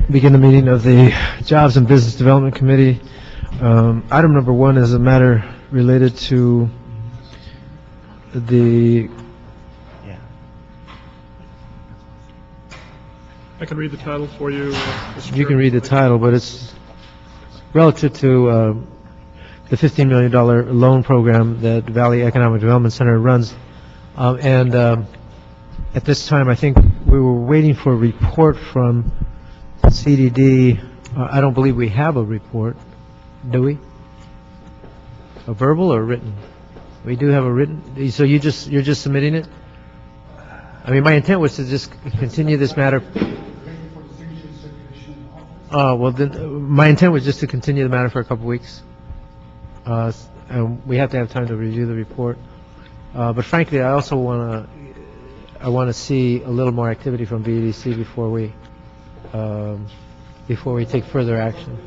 Begin the meeting of the Jobs and Business Development Committee. Item number 1 is a matter related to the... I can read the title for you. Mr. You can read the title, but it's relative to the $15 million loan program that Valley Economic Development Center runs. At this time, I think we were waiting for a report from CDD. I don't believe we have a report, do we? A verbal or written? We do have a written. So you're just submitting it? I mean, my intent was to just continue this matter. Well, then my intent was just to continue the matter for a couple of weeks. And we have to have time to review the report. But frankly, I also want to see a little more activity from VEDC before we take further action.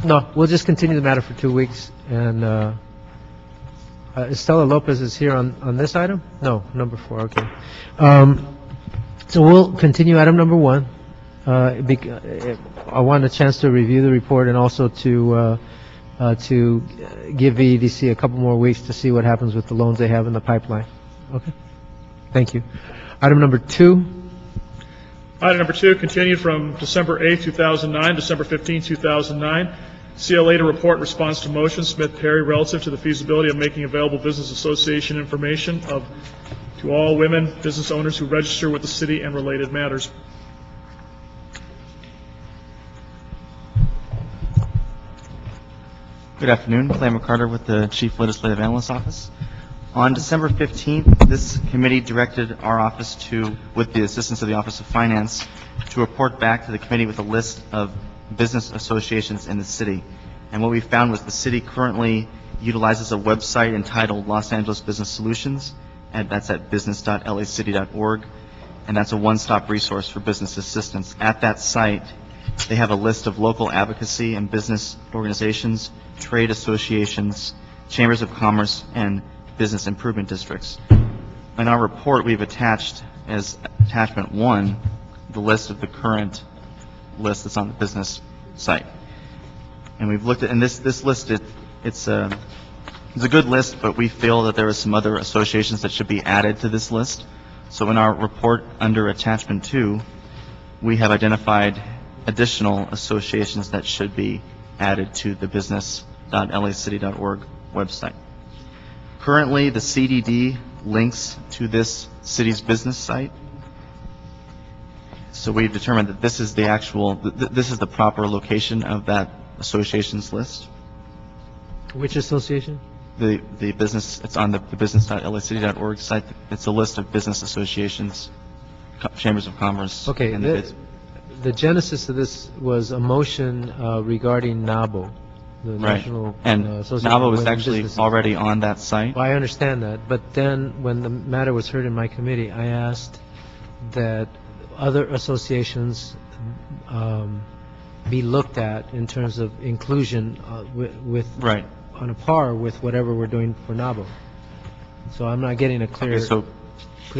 No, we'll just continue the matter for 2 weeks. And Estela Lopez is here on this item? No, number 4. Okay. So we'll continue item number 1. I want a chance to review the report and also to give VEDC a couple more weeks to see what happens with the loans they have in the pipeline. Okay. Thank you. Item number 2. Item number 2, continued from December 8, 2009, December 15, 2009. CLA to report response to motion, Smith Perry, relative to the feasibility of making available business association information to all women business owners who register with the city and related matters. Good afternoon. Clay McCarter with the Chief Legislative Analyst's Office. On December 15th, this committee directed our office to, with the assistance of the Office of Finance, to report back to the committee with a list of business associations in the city. And what we found was the city currently utilizes a website entitled Los Angeles Business Solutions, and that's at business.lacity.org, and that's a one-stop resource for business assistance. At that site, they have a list of local advocacy and business organizations, trade associations, chambers of commerce, and business improvement districts. In our report, we've attached as attachment 1 the list of the current list that's on the business site. And we've looked at, and this list, it's a good list, but we feel that there are some other associations that should be added to this list. So in our report under attachment 2, we have identified additional associations that should be added to the business.lacity.org website. Currently, the CDD links to this city's business site. So we've determined that this is the actual, this is the proper location of that associations list. Which association? The business, it's on the business.lacity.org site. It's a list of business associations, chambers of commerce. Okay, and the genesis of this was a motion regarding NABO, the National Association NABO of was Women actually Businesses. already on that site. Well, I understand that, but then when the matter was heard in my committee, I asked that other associations be looked at in terms of inclusion with Right. on a par with whatever we're doing for NABO. So I'm not getting a clear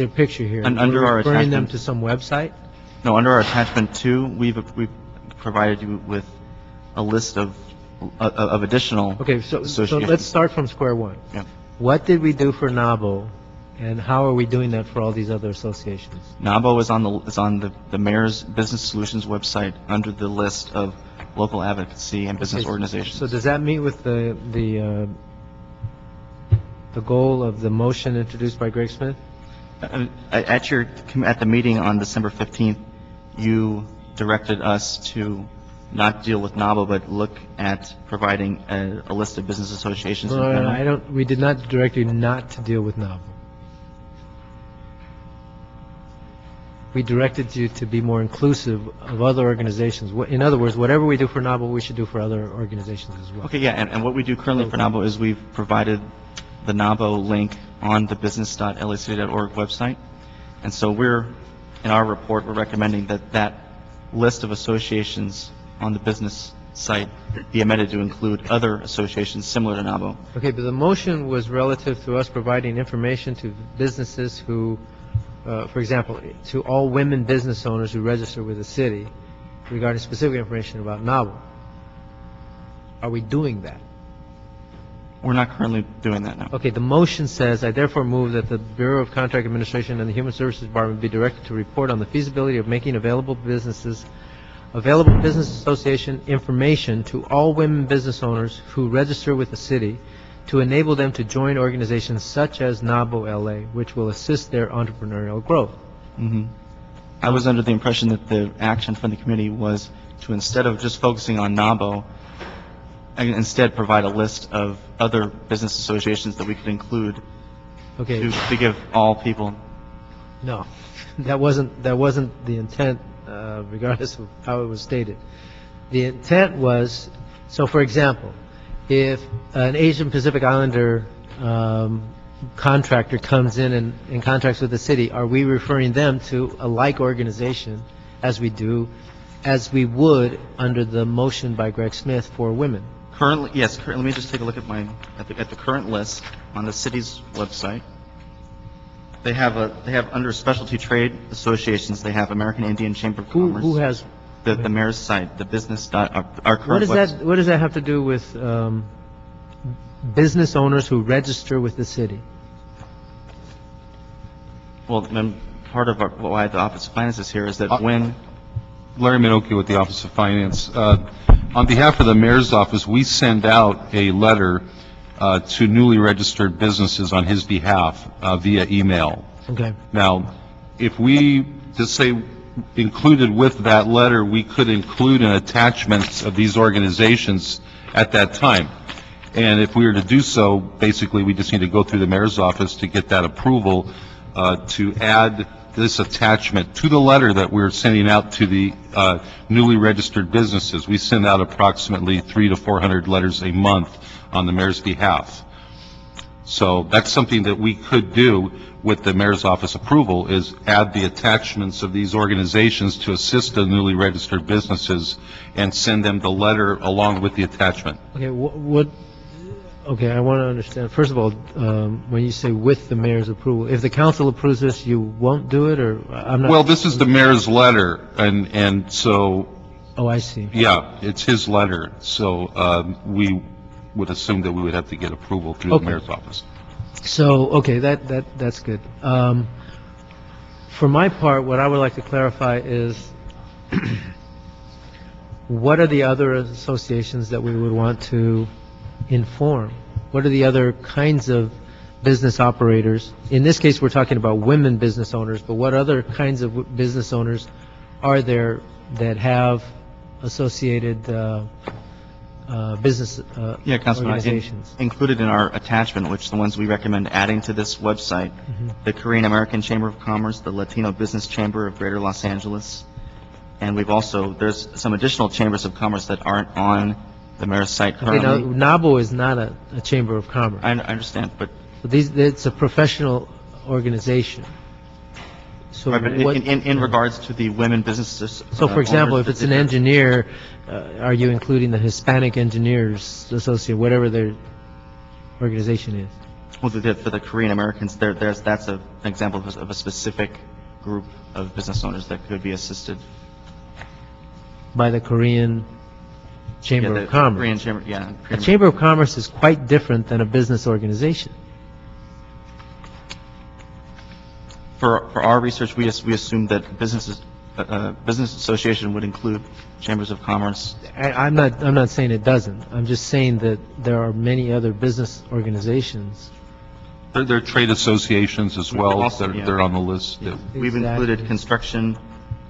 picture here. And under We're our referring them attachment- to some website? No, under our attachment 2, we've provided you with a list of additional Okay, so associations. let's start from square one. Yeah. What did we do for NABO, and how are we doing that for all these other associations? NABO is on the mayor's business solutions website under the list of local advocacy and business Okay, organizations. So does that meet with the goal of the motion introduced by Greg Smith? At the meeting on December 15th, you directed us to not deal with NABO, but look at providing a list of business associations. No, we did not direct you not to deal with NABO. We directed you to be more inclusive of other organizations. In other words, whatever we do for NABO, we should do for other organizations as well. Okay, yeah, and what we do currently for NABO is we've provided the NABO link on the business.lacity.org website. And so in our report, we're recommending that list of associations on the business site be amended to include other associations similar to NABO. Okay, but the motion was relative to us providing information to businesses who, for example, to all women business owners who register with the city, regarding specific information about NABO. Are we doing that? We're not currently doing that now. Okay, the motion says, I therefore move that the Bureau of Contract Administration and the Human Services Department be directed to report on the feasibility of making available business association information to all women business owners who register with the city to enable them to join organizations such as NABO LA, which will assist their entrepreneurial growth. I was under the impression that the action from the committee was to, instead of just focusing on NABO, instead provide a list of other business associations that we could include Okay, to give all people. no, that wasn't the intent, regardless of how it was stated. The intent was, so for example, if an Asian Pacific Islander contractor comes in and contracts with the city, are we referring them to a like organization as we would under the motion by Greg Smith for women? Currently, yes. Let me just take a look at the current list on the city's website. They have under specialty trade associations. They have American Indian Chamber of Commerce. Who has? The mayor's site, the business. Our current What does that have to do with business owners who register with the city? Well, part of why the Office of Finance is here is that when Larry Minoki with the Office of Finance. On behalf of the mayor's office, we send out a letter to newly registered businesses on his behalf via email. Okay. Now, if we just say included with that letter, we could include an attachment of these organizations at that time. And if we were to do so, basically, we just need to go through the mayor's office to get that approval to add this attachment to the letter that we're sending out to the newly registered businesses. We send out approximately 300 to 400 letters a month on the mayor's behalf. So that's something that we could do with the mayor's office approval, is add the attachments of these organizations to assist the newly registered businesses and send them the letter along with the attachment. Okay, okay, I want to understand. First of all, when you say with the mayor's approval, if the council approves this, you won't do it, or I'm not? Well, this is the mayor's letter, and so, Oh, I see. yeah, it's his letter. So we would assume that we would have to get approval through the Okay. mayor's office. So, okay, that's good. For my part, what I would like to clarify is, what are the other associations that we would want to inform? What are the other kinds of business operators? In this case, we're talking about women business owners, but what other kinds of business owners are there that have associated business Yeah, Councilman, organizations? included in our attachment, which the ones we recommend adding to this website, the Korean American Chamber of Commerce, the Latino Business Chamber of Greater Los Angeles, and there's some additional chambers of commerce that aren't on the mayor's site Okay, now, currently. NABO is not a chamber of commerce. I understand, but, It's a professional organization. So right, but what? in regards to the women businesses. So, for example, if owners it's an that- engineer, are you including the Hispanic Engineers Association, whatever their organization is? Well, for the Korean Americans, that's an example of a specific group of business owners that could be assisted. By the Korean Chamber Yeah, of the Commerce. Korean Chamber, yeah. A Korean- Chamber of Commerce is quite different than a business organization. For our research, we assume that business association would include chambers of commerce. I'm not saying it doesn't. I'm just saying that there are many other business organizations. There are trade associations as well Also, that yeah. they're on the list. We've Exactly. included construction,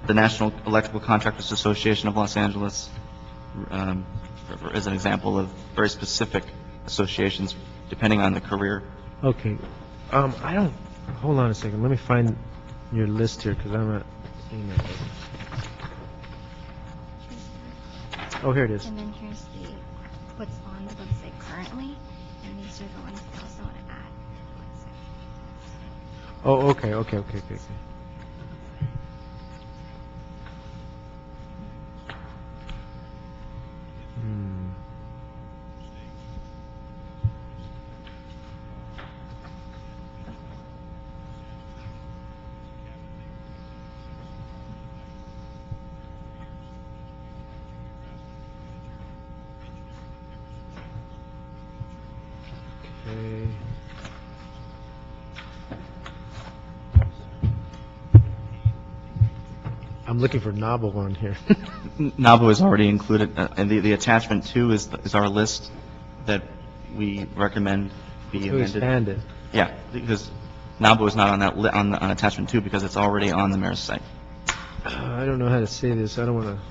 the National Electrical Contractors Association of Los Angeles, as an example of very specific associations, depending on the career. Okay. Hold on a second. Let me find your list here, because I'm not seeing that. Oh, here it is. And then here's what's on the website currently, and these are the ones we also want to add to the website. Oh, okay. Hmm. I'm looking for NABO on here. NABO is already included, and the attachment 2 is our list that we recommend be To amended. expand it. Yeah, because NABO is not on that, on attachment 2 because it's already on the mayor's site. I don't know how to say this. I don't want to.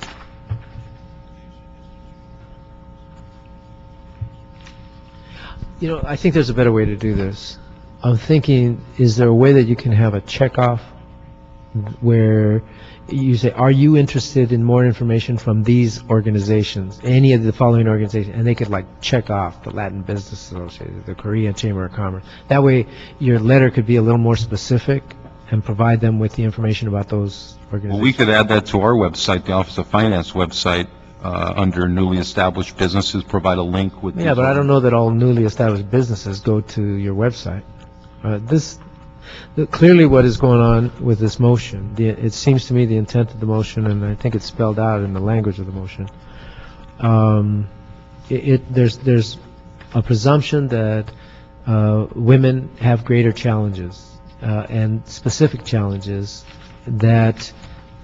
You know, I think there's a better way to do this. I'm thinking, is there a way that you can have a checkoff where you say, are you interested in more information from these organizations, any of the following organizations, and they could like check off the Latin Business Association, the Korean Chamber of Commerce. That way, your letter could be a little more specific and provide them with the information about those organizations. Well, we could add that to our website, the Office of Finance website, under newly established businesses, provide a link with. Yeah, but I don't know that all newly established businesses go to your website. Clearly what is going on with this motion, it seems to me the intent of the motion, and I think it's spelled out in the language of the motion, there's a presumption that women have greater challenges and specific challenges that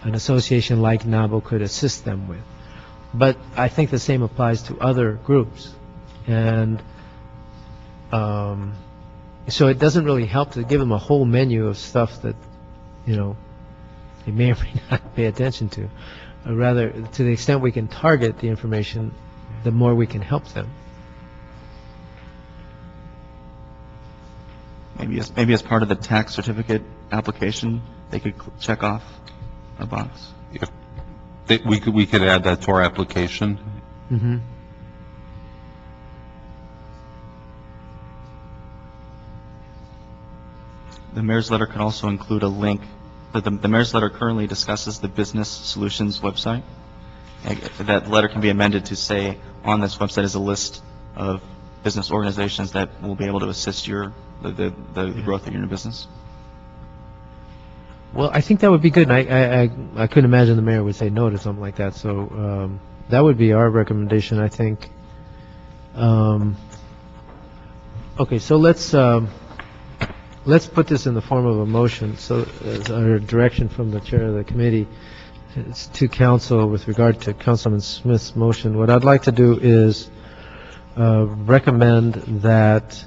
an association like NABO could assist them with. But I think the same applies to other groups. And so it doesn't really help to give them a whole menu of stuff that, you know, they may or may not pay attention to. Rather, to the extent we can target the information, the more we can help them. Maybe as part of the tax certificate application, they could check off a box. We could add that to our application. Mm-hmm. The mayor's letter could also include a link. The mayor's letter currently discusses the Business Solutions website. That letter can be amended to say on this website is a list of business organizations that will be able to assist the growth of your new business. Well, I think that would be good. And I couldn't imagine the mayor would say no to something like that. So that would be our recommendation, I think. Okay, so let's put this in the form of a motion. So as our direction from the chair of the committee, it's to council with regard to Councilman Smith's motion. What I'd like to do is recommend that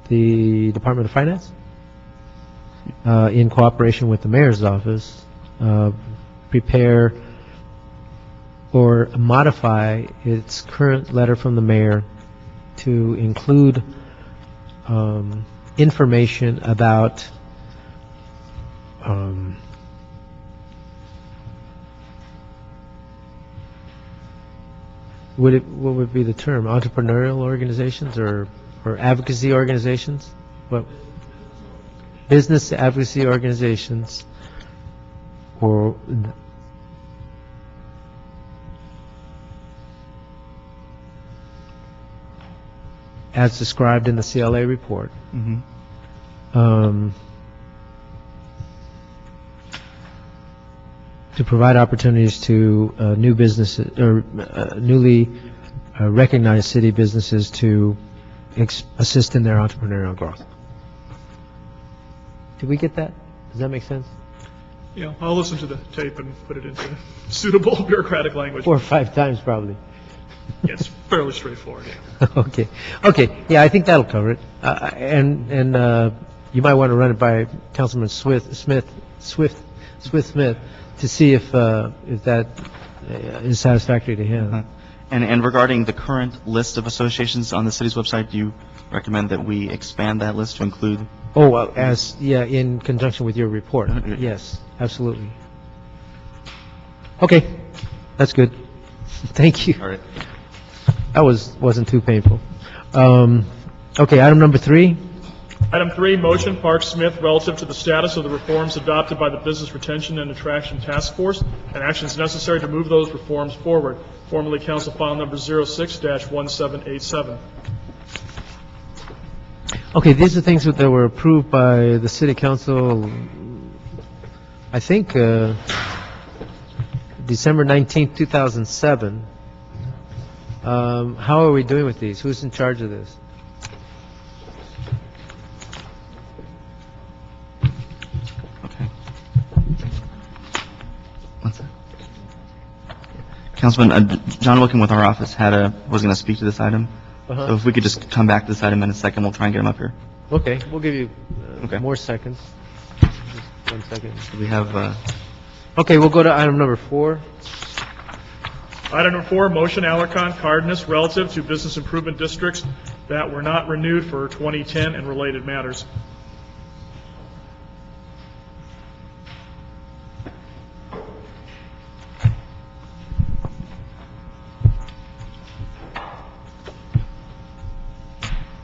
the Department of Finance, in cooperation with the mayor's office, prepare or modify its current letter from the mayor to include information about what would be the term? Entrepreneurial organizations or advocacy organizations? What? Business advocacy organizations, or as described in the CLA report. Mm-hmm. To provide opportunities to new businesses or newly recognized city businesses to assist in their entrepreneurial growth. Did we get that? Does that make sense? Yeah, I'll listen to the tape and put it into suitable bureaucratic language. 4 or 5 times probably. Yeah, it's fairly straightforward. Yeah. Okay. Yeah, I think that'll cover it. And you might want to run it by Councilman Smith to see if that is satisfactory to him. And regarding the current list of associations on the city's website, do you recommend that we expand that list to include? Oh, well, in conjunction with your report. Yes, absolutely. Okay, that's good. Thank you. All right. That wasn't too painful. Okay, item number 3. Item 3, motion, Park Smith, relative to the status of the reforms adopted by the Business Retention and Attraction Task Force and actions necessary to move those reforms forward. Formerly Council File Number 06-1787. Okay, these are things that were approved by the City Council, I think, December 19th, 2007. How are we doing with these? Who's in charge of this? Okay. Councilman, John Wilkin with our office was going to speak to this item. Uh-huh. So if we could just come back to this item in a second, we'll try and get him up here. Okay, we'll give you Okay. more seconds. Just 1 second. We have, Okay, we'll go to item number 4. Item number 4, motion Alarcon, Cardenas, relative to business improvement districts that were not renewed for 2010 and related matters.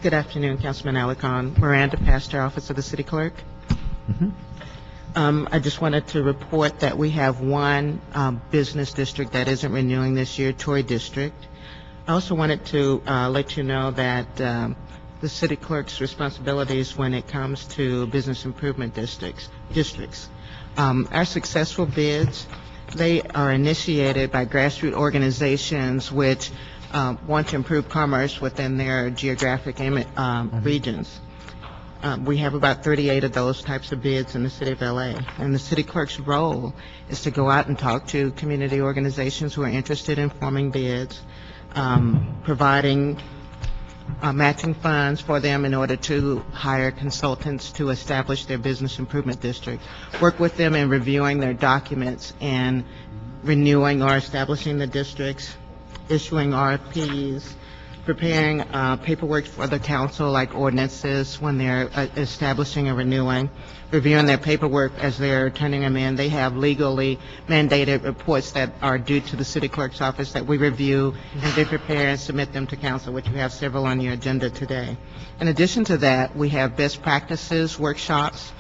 Good afternoon, Councilman Alarcon. Miranda, Pastor, Office of the City Clerk. I just wanted to report that we have one business district that isn't renewing this year, Troy District. I also wanted to let you know that the City Clerk's responsibilities when it comes to business improvement districts. Our successful bids, they are initiated by grassroots organizations which want to improve commerce within their geographic regions. We have about 38 of those types of bids in the city of LA. And the city clerk's role is to go out and talk to community organizations who are interested in forming bids, providing matching funds for them in order to hire consultants to establish their business improvement district, work with them in reviewing their documents and renewing or establishing the districts, issuing RFPs, preparing paperwork for the council like ordinances when they're establishing or renewing, reviewing their paperwork as they're turning them in. They have legally mandated reports that are due to the city clerk's office that we review and they prepare and submit them to council, which we have several on your agenda today. In addition to that, we have best practices workshops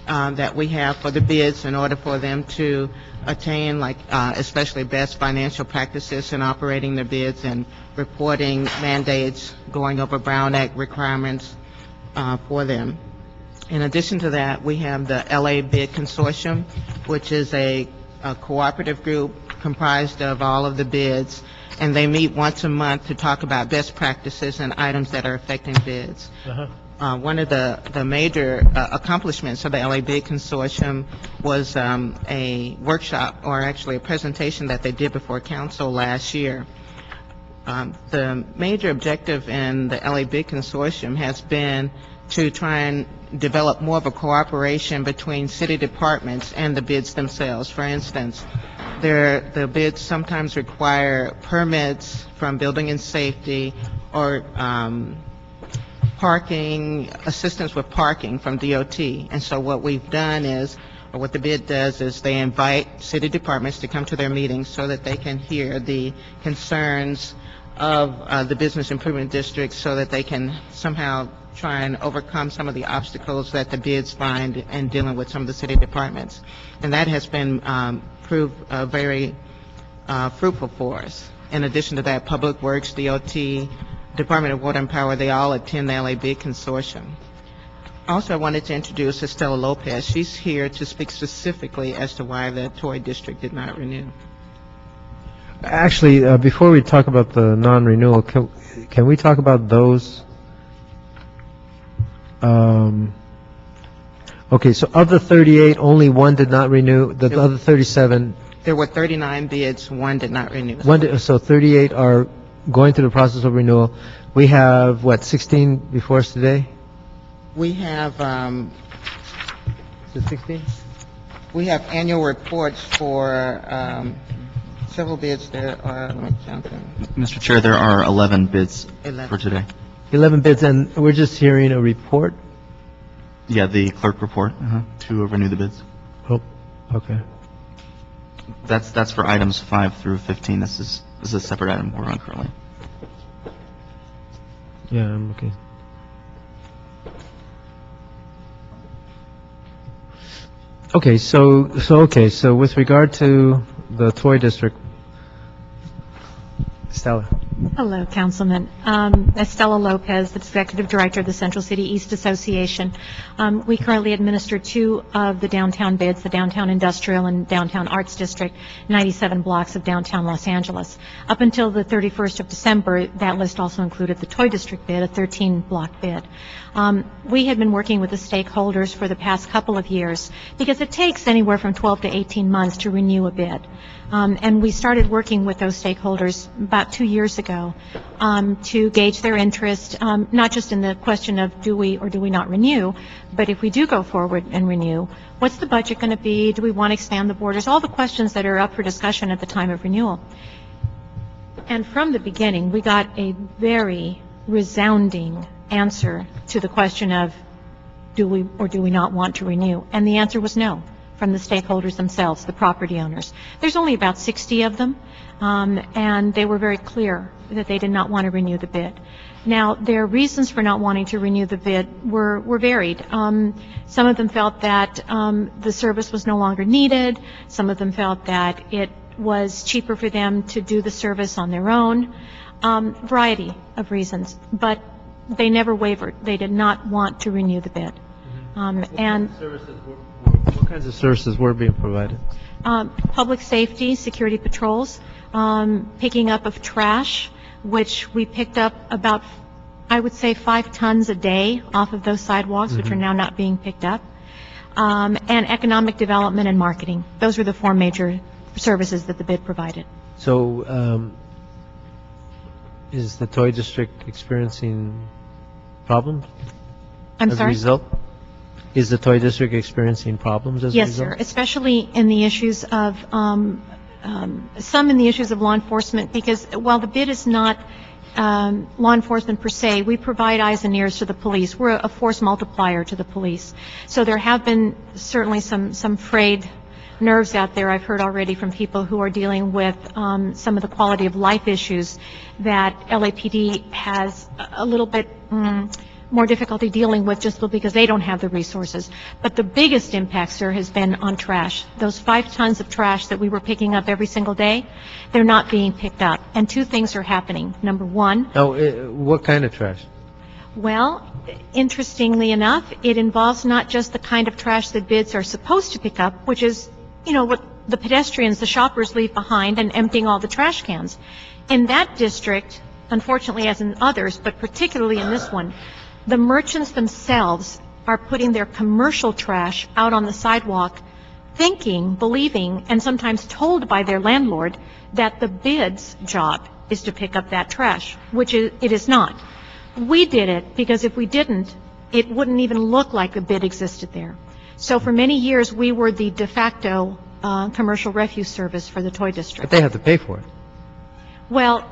that we have for the bids in order for them to attain, like especially best financial practices in operating their bids and reporting mandates, going over Brown Act requirements for them. In addition to that, we have the LA Bid Consortium, which is a cooperative group comprised of all of the bids, and they meet once a month to talk about best practices and items that are affecting bids. One of the major accomplishments of the LA Bid Consortium was a workshop, or actually a presentation that they did before council last year. The major objective in the LA Bid Consortium has been to try and develop more of a cooperation between city departments and the bids themselves. For instance, the bids sometimes require permits from building and safety or parking, assistance with parking from DOT. And so what we've done is, or what the bid does is they invite city departments to come to their meetings so that they can hear the concerns of the business improvement district so that they can somehow try and overcome some of the obstacles that the bids find in dealing with some of the city departments. And that has been proved very fruitful for us. In addition to that, Public Works, DOT, Department of Water and Power, they all attend the LA Bid Consortium. Also, I wanted to introduce Estella Lopez. She's here to speak specifically as to why the Troy District did not renew. Actually, before we talk about the non-renewal, can we talk about those? Okay, so of the 38, only one did not renew. The other 37. There were 39 bids, one did not renew. So 38 are going through the process of renewal. We have, what, 16 before us today? We have, Is it 16? we have annual reports for several bids there. Let me count them. Mr. Chair, there are 11 bids 11. for today. 11 bids, and we're just hearing a report? Yeah, the clerk report to renew the bids. Oh, okay. That's for items 5 through 15. This is a separate item we're on currently. Yeah, I'm looking. Okay, so with regard to the Troy District, Stella. Hello, Councilman. Estela Lopez, the Executive Director of the Central City East Association. We currently administer two of the downtown bids, the Downtown Industrial and Downtown Arts District, 97 blocks of downtown Los Angeles. Up until the 31st of December, that list also included the Toy District bid, a 13-block bid. We had been working with the stakeholders for the past couple of years because it takes anywhere from 12 to 18 months to renew a bid. And we started working with those stakeholders about 2 years ago to gauge their interest, not just in the question of do we or do we not renew, but if we do go forward and renew, what's the budget going to be? Do we want to expand the borders? All the questions that are up for discussion at the time of renewal. And from the beginning, we got a very resounding answer to the question of do we or do we not want to renew? And the answer was no, from the stakeholders themselves, the property owners. There's only about 60 of them, and they were very clear that they did not want to renew the bid. Now, their reasons for not wanting to renew the bid were varied. Some of them felt that the service was no longer needed. Some of them felt that it was cheaper for them to do the service on their own. Variety of reasons, but they never wavered. They did not want to renew the bid. And What kinds of services were being provided? public safety, security patrols, picking up of trash, which we picked up about, I would say, 5 tons a day off of those sidewalks, which are now not being picked up, and economic development and marketing. Those were the 4 major services that the bid provided. So, is the Toy District experiencing problems? I'm as sorry? a result? Is the Toy District experiencing problems as a Yes, result? sir, especially in the issues of, some in the issues of law enforcement, because while the bid is not law enforcement per se, we provide eyes and ears to the police. We're a force multiplier to the police. So there have been certainly some frayed nerves out there. I've heard already from people who are dealing with some of the quality of life issues that LAPD has a little bit more difficulty dealing with just because they don't have the resources. But the biggest impact, sir, has been on trash. Those 5 tons of trash that we were picking up every single day, they're not being picked up. And 2 things are happening. Number one, Now, what kind of trash? well, interestingly enough, it involves not just the kind of trash that bids are supposed to pick up, which is, you know, what the pedestrians, the shoppers leave behind and emptying all the trash cans. In that district, unfortunately as in others, but particularly in this one, the merchants themselves are putting their commercial trash out on the sidewalk, thinking, believing, and sometimes told by their landlord that the bid's job is to pick up that trash, which it is not. We did it because if we didn't, it wouldn't even look like a bid existed there. So for many years, we were the de facto commercial refuse service for the Toy District. But they have to pay for it. Well,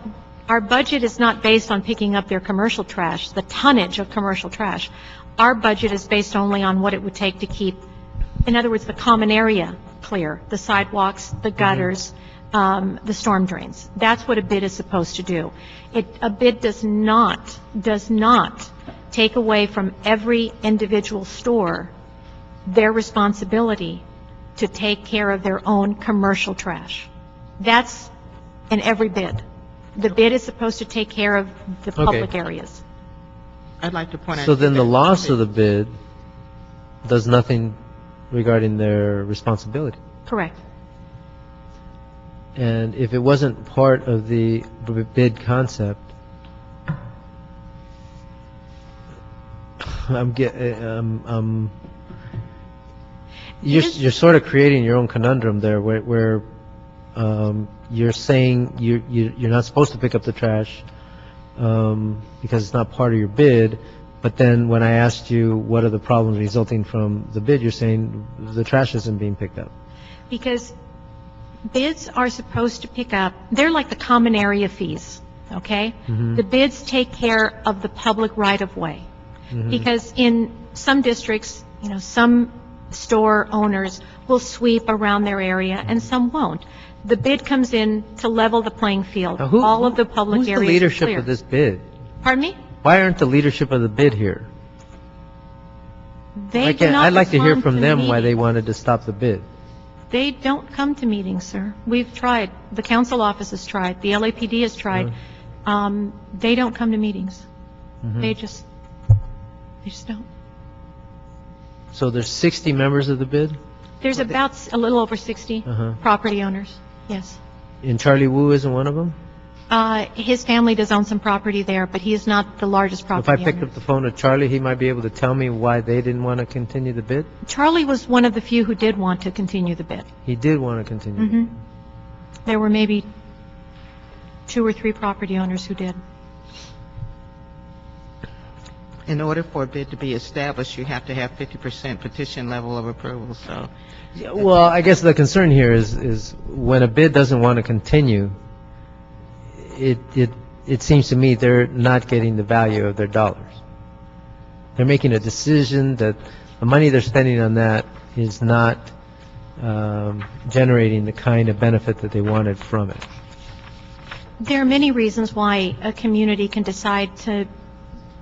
our budget is not based on picking up their commercial trash, the tonnage of commercial trash. Our budget is based only on what it would take to keep, in other words, the common area clear, the sidewalks, the gutters, the storm drains. That's what a bid is supposed to do. A bid does not take away from every individual store their responsibility to take care of their own commercial trash. That's in every bid. The bid is supposed to take care of the public areas. I'd like to point out. So then the loss of the bid does nothing regarding their responsibility. Correct. And if it wasn't part of the bid concept, you're sort of creating your own conundrum there, where you're saying you're not supposed to pick up the trash because it's not part of your bid. But then when I asked you what are the problems resulting from the bid, you're saying the trash isn't being picked up. Because bids are supposed to pick up, they're like the common area fees, okay? The bids take care of the public right-of-way. Because in some districts, you know, some store owners will sweep around their area and some won't. The bid comes in to level the playing field. Now, All of the public who's areas the are leadership clear. of this bid? Pardon me? Why aren't the leadership of the bid here? They do not I'd like to hear respond from to them why they meetings. wanted to stop the bid. They don't come to meetings, sir. We've tried. The council office has tried. The LAPD has tried. They don't come to meetings. Mhm. They just don't. So there's 60 members of the bid? There's about a little over 60 Uh-huh. property owners, yes. And Charlie Wu isn't one of them? His family does own some property there, but he is not the largest If property I owner. picked up the phone to Charlie, he might be able to tell me why they didn't want to continue the bid? Charlie was one of the few who did want to continue the bid. He did want to continue. Mhm. There were maybe 2 or 3 property owners who did. In order for a bid to be established, you have to have 50% petition level of approval, so. Yeah, well, I guess the concern here is when a bid doesn't want to continue, it seems to me they're not getting the value of their dollars. They're making a decision that the money they're spending on that is not generating the kind of benefit that they wanted from it. There are many reasons why a community can decide to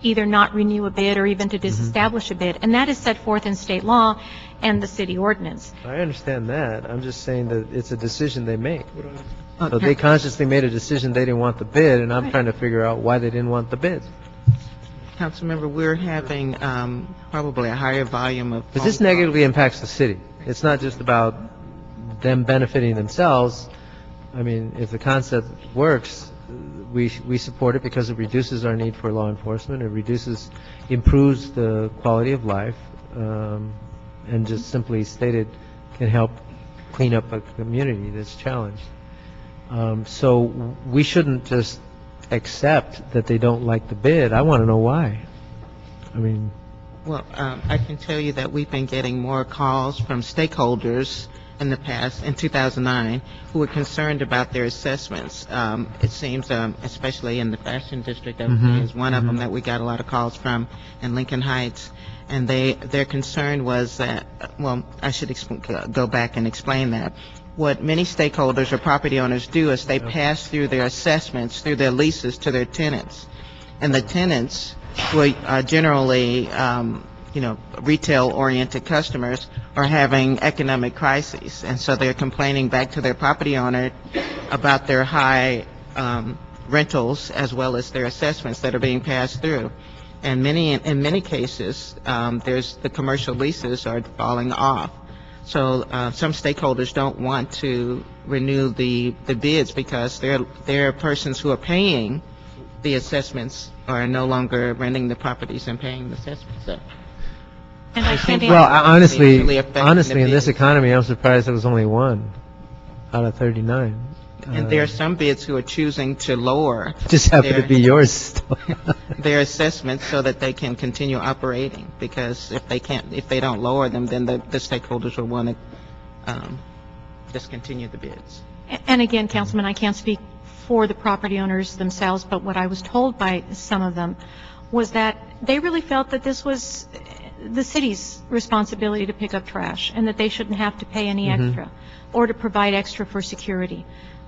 either not renew a bid or even to disestablish a bid, and that is set forth in state law and the city ordinance. I understand that. I'm just saying that it's a decision they make. So Okay. they consciously made a decision they didn't want the bid, and I'm trying to figure out why they didn't want the bid. Councilmember, we're having probably a higher volume of. Because this phone calls. negatively impacts the city. It's not just about them benefiting themselves. I mean, if the concept works, we support it because it reduces our need for law enforcement. It improves the quality of life, and just simply stated, can help clean up a community that's challenged. So we shouldn't just accept that they don't like the bid. I want to know why. I mean, Well, I can tell you that we've been getting more calls from stakeholders in the past, in 2009, who were concerned about their assessments. It seems, especially in the Fashion District, is one of them that we got a lot of calls from in Lincoln Heights. And their concern was that, well, I should go back and explain that. What many stakeholders or property owners do is they pass through their assessments, through their leases to their tenants. And the tenants, who are generally, retail-oriented customers, are having economic crises. And so they're complaining back to their property owner about their high rentals as well as their assessments that are being passed through. And in many cases, the commercial leases are falling off. So some stakeholders don't want to renew the bids because they're persons who are paying the assessments are no longer renting the properties and paying the assessments. So And I can't well, answer. really affecting honestly, the in this bids. economy, I'm surprised there was only one out of 39. And there are some bids who are choosing to lower Just happened to their- be yours still. their assessments so that they can continue operating, because if they don't lower them, then the stakeholders will want to discontinue the bids. And again, Councilman, I can't speak for the property owners themselves, but what I was told by some of them was that they really felt that this was the city's responsibility to pick up trash and that they shouldn't have to pay any extra or to provide extra for security.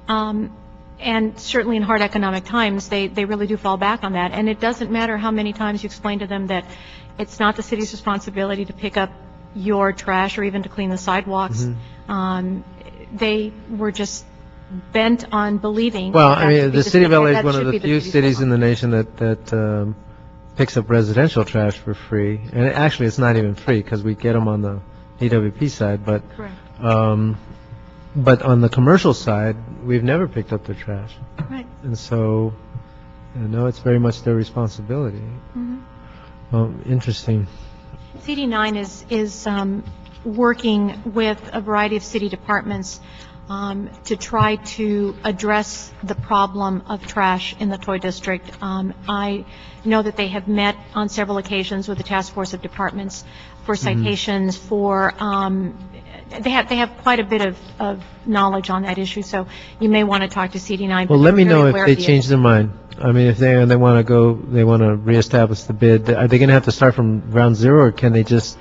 And certainly in hard economic times, they really do fall back on that. And it doesn't matter how many times you explain to them that it's not the city's responsibility to pick up your trash or even to clean the sidewalks. They were just bent on believing. Well, that I that mean, should be the city of LA is that one should of be the few city's cities in the responsibility. nation that picks up residential trash for free. And actually, it's not even free because we get them on the AWP side. But Correct. on the commercial side, we've never picked up their trash. Right. And so, it's very much their responsibility. Interesting. CD9 is working with a variety of city departments to try to address the problem of trash in the Toy District. I know that they have met on several occasions with the task force of departments for citations, for they have quite a bit of knowledge on that issue, so you may want to talk to CD9. Well, but let me they're very know aware if of they the change issue. their mind. I mean, if they want to reestablish the bid, are they going to have to start from ground zero, or can they just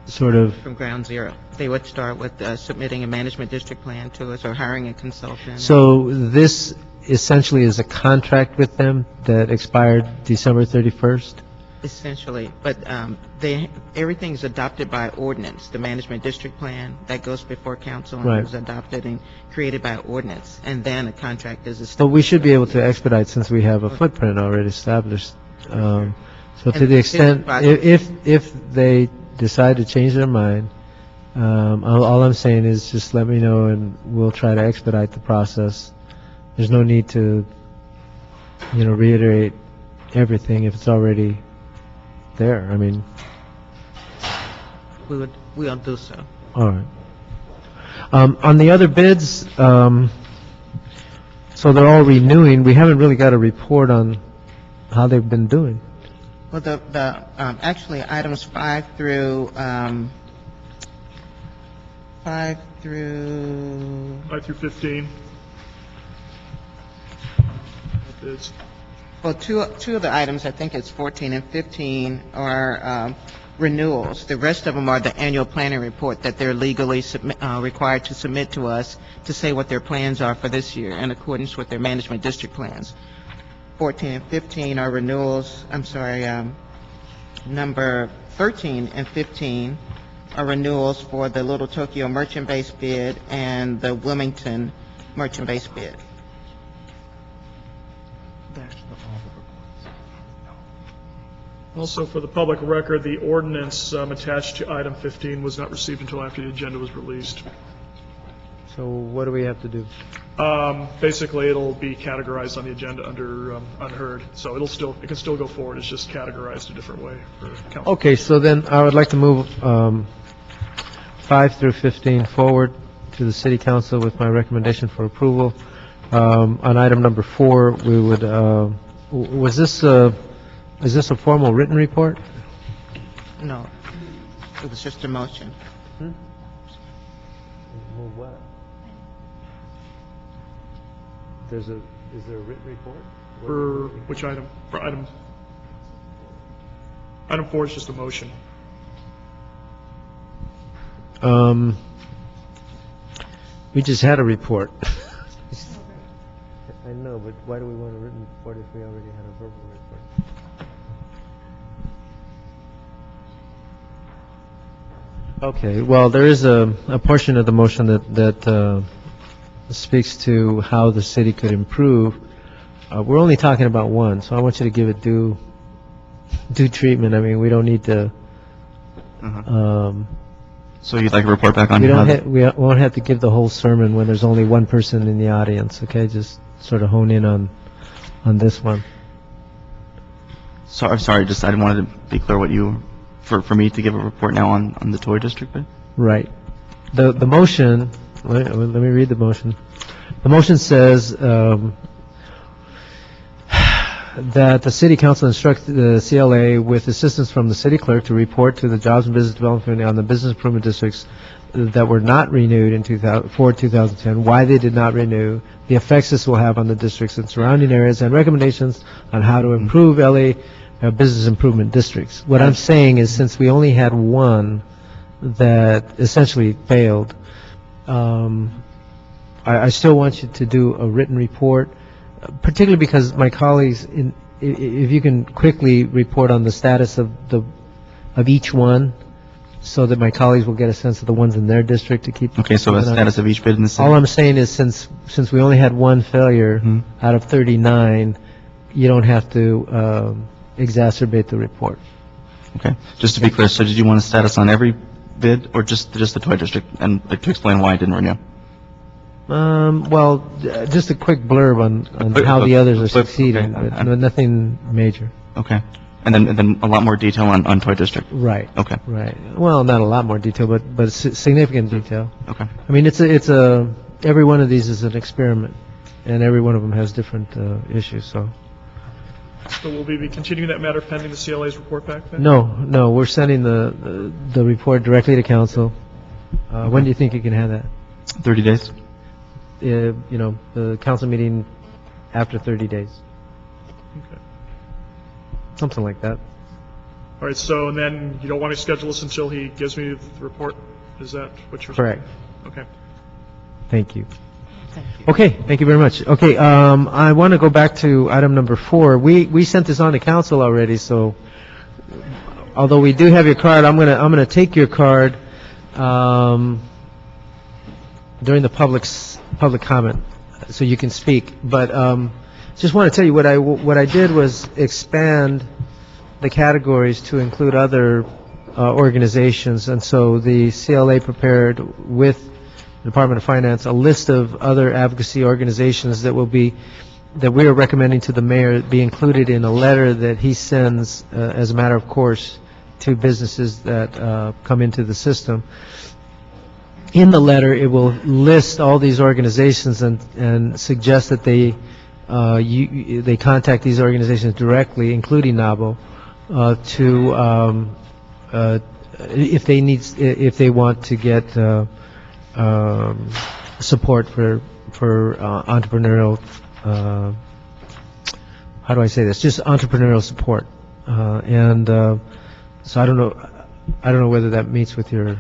sort of? From ground zero. They would start with submitting a management district plan to us or hiring a consultant. So this essentially is a contract with them that expired December 31st? Essentially, but everything's adopted by ordinance. The management district plan, that goes before council and Right. is adopted and created by ordinance, and then a contract is So established. we should be able to expedite since we have a footprint already established. So to the extent, if they decide to change their mind, all I'm saying is just let me know and we'll try to expedite the process. There's no need to, reiterate everything if it's already there. I mean, We'll do so. all right. On the other bids, so they're all renewing. We haven't really got a report on how they've been doing. Well, actually, items 5 through 5 through 15. Bids. well, two of the items, I think it's 14 and 15, are renewals. The rest of them are the annual planning report that they're legally required to submit to us to say what their plans are for this year in accordance with their management district plans. 14 and 15 are renewals. I'm sorry, number 13 and 15 are renewals for the Little Tokyo merchant-based bid and the Wilmington merchant-based bid. Also, for the public record, the ordinance attached to item 15 was not received until after the agenda was released. So what do we have to do? Basically, it'll be categorized on the agenda under unheard, so it can still go forward. It's just categorized a different way for council. Okay, so then I would like to move 5 through 15 forward to the city council with my recommendation for approval. On item number 4, we would, is this a formal written report? No, it was just a motion. Move what? Is there a written report? For which item? For item 4 is just a motion. We just had a report. I know, but why do we want a written report if we already had a verbal report? Okay, well, there is a portion of the motion that speaks to how the city could improve. We're only talking about one, so I want you to give it due treatment. I mean, we don't need to, So you'd like a report back on we how don't, we won't have to give the whole sermon when there's only one person in the audience, okay? Just sort of hone in on this one. Sorry, just I wanted to be clear what you, for me to give a report now on the toy district bid? Right. The motion, let me read the motion. The motion says that the city council instructs the CLA with assistance from the city clerk to report to the Jobs and Business Development Committee on the business improvement districts that were not renewed in 2010, why they did not renew, the effects this will have on the districts and surrounding areas, and recommendations on how to improve LA business improvement districts. What I'm saying is, since we only had one that essentially failed, I still want you to do a written report, particularly because my colleagues, if you can quickly report on the status of each one, so that my colleagues will get a sense of the ones in their district to keep. Okay, so the status of each bid in the city? All I'm saying is, since we only had one failure out of 39, you don't have to exacerbate the report. Okay, just to be clear, so did you want a status on every bid, or just the toy district, and to explain why it didn't renew? Well, just a quick blurb on how the others are succeeding, okay. but nothing major. Okay, and then a lot more detail on toy district? Right. Okay. Right. Well, not a lot more detail, but significant detail. Okay. I mean, every one of these is an experiment, and every one of them has different issues, so. So will we be continuing that matter pending the CLA's report back then? No, we're sending the report directly to council. When do you think you can have that? 30 days? The council meeting after 30 days, Okay. something like that. All right, so and then you don't want to schedule this until he gives me the report? Is that what you're saying? Correct. Okay. Thank you. Okay, thank you very much. Okay, I want to go back to item number 4. We sent this on to council already, so although we do have your card, I'm gonna take your card during the public comment, so you can speak. But just want to tell you what I did was expand the categories to include other organizations, and so the CLA prepared with the Department of Finance a list of other advocacy organizations that we are recommending to the mayor be included in a letter that he sends as a matter of course to businesses that come into the system. In the letter, it will list all these organizations and suggest that they contact these organizations directly, including NABO, if they want to get support for entrepreneurial. How do I say this? Just entrepreneurial support, so I don't know whether that meets with your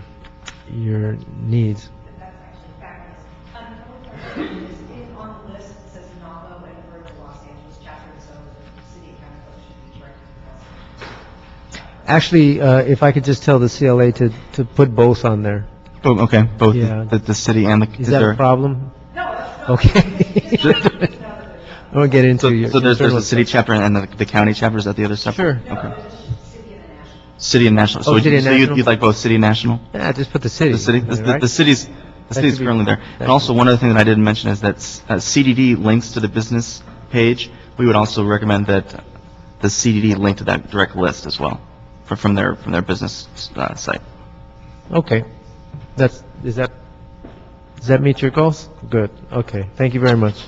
needs. That's actually fabulous. Is on the list, it says NAVO and for the Los Angeles chapter, so the city of county clerk should be directed to us. Actually, if I could just tell the CLA to put both on there. Oh, okay, both Yeah. the city and the... Is that a problem? No, Okay. I won't get into your... So there's internal the city stuff. chapter and the county chapter, is that the other separate? Sure. Okay. City and national. So, City and national? you'd like both city and national? Yeah, just put the city. The city? Right? The city's should be- currently there. that And also, should- one other thing that I didn't mention is that CDD links to the business page. We would also recommend that the CDD link to that direct list as well, from their business site. Okay. Does that meet your goals? Good. Okay. Thank you very much.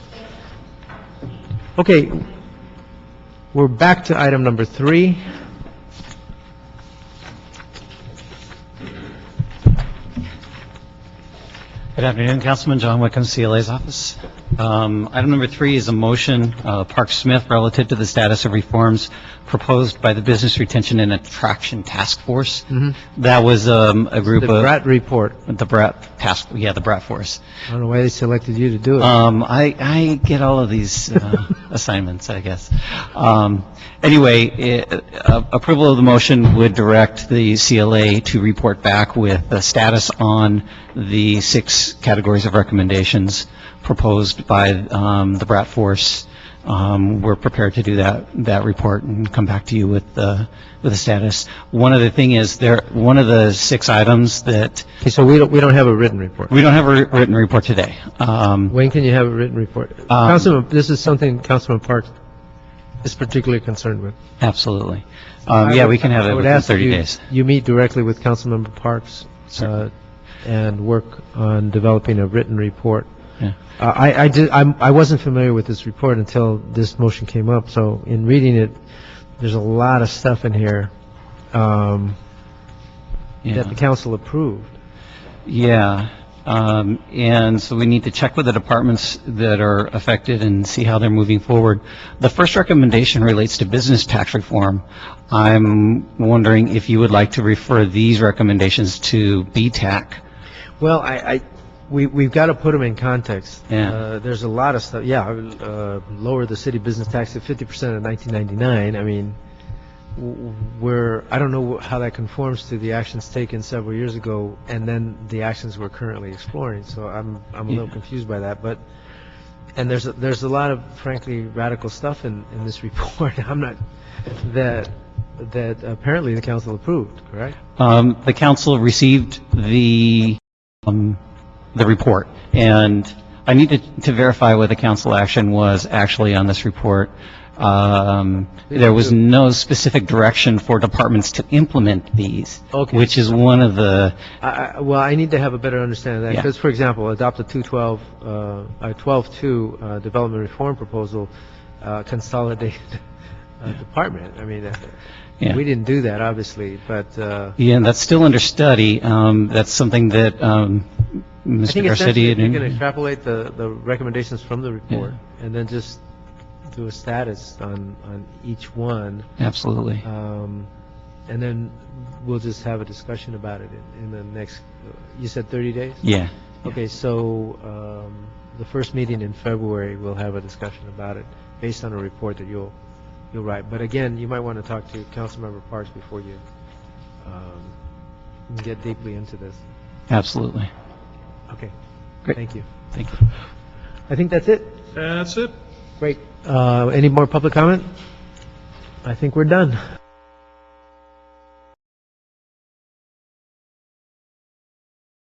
Okay. We're back to item number 3. Good afternoon, Councilman John Wickham, CLA's office. Item number 3 is a motion, Park Smith, relative to the status of reforms proposed by the Business Retention and Attraction Task Force. That was a group The of... Brat report. The Brat Task, yeah, the Brat Force. I don't know why they selected you to do it. I get all of these assignments, I guess. Anyway, approval of the motion would direct the CLA to report back with the status on the 6 categories of recommendations proposed by the Brat Force. We're prepared to do that report and come back to you with the status. One other thing is one of the 6 items that Okay, so we don't have a written report. we don't have a written report today. When can you have a written report? Councilman, this is something Councilman Parks is particularly concerned with. Absolutely. Yeah, we can have I it would within ask that 30 you- days. You meet directly with Councilmember Parks and work on developing a written report. Yeah. I wasn't familiar with this report until this motion came up, so in reading it, there's a lot of stuff in here that the council approved. Yeah, and so we need to check with the departments that are affected and see how they're moving forward. The first recommendation relates to business tax reform. I'm wondering if you would like to refer these recommendations to BTAC. Well, we've got to put them in context. Yeah. There's a lot of stuff. Yeah, lower the city business tax to 50% in 1999. I mean, I don't know how that conforms to the actions taken several years ago, and then the actions we're currently exploring. So I'm a little confused by that. And there's a lot of frankly radical stuff in this report. I'm not that apparently the council approved. Correct? The council received the report, and I need to verify what the council action was actually on this report. There was no specific direction for departments to implement these, Okay. which is one of the, Well, I need to have a better understanding of that, Yeah. because, for example, adopt a 12-2 development reform proposal, consolidated department. I mean, Yeah. we didn't do that, obviously, but yeah, and that's still under study. That's something that I Mr. think essentially Garcetti if you can and... extrapolate the recommendations from the report, and then just do a status on each one, Absolutely. and then we'll just have a discussion about it in the next, you said 30 days? Yeah. Okay, so the first meeting in February, we'll have a discussion about it based on a report that you'll you'll write. But again, you might want to talk to Councilmember Parks before you get deeply into this. Absolutely. Okay. Great. Thank you. Thank you. I think that's it. That's it. Great. Any more public comment? I think we're done.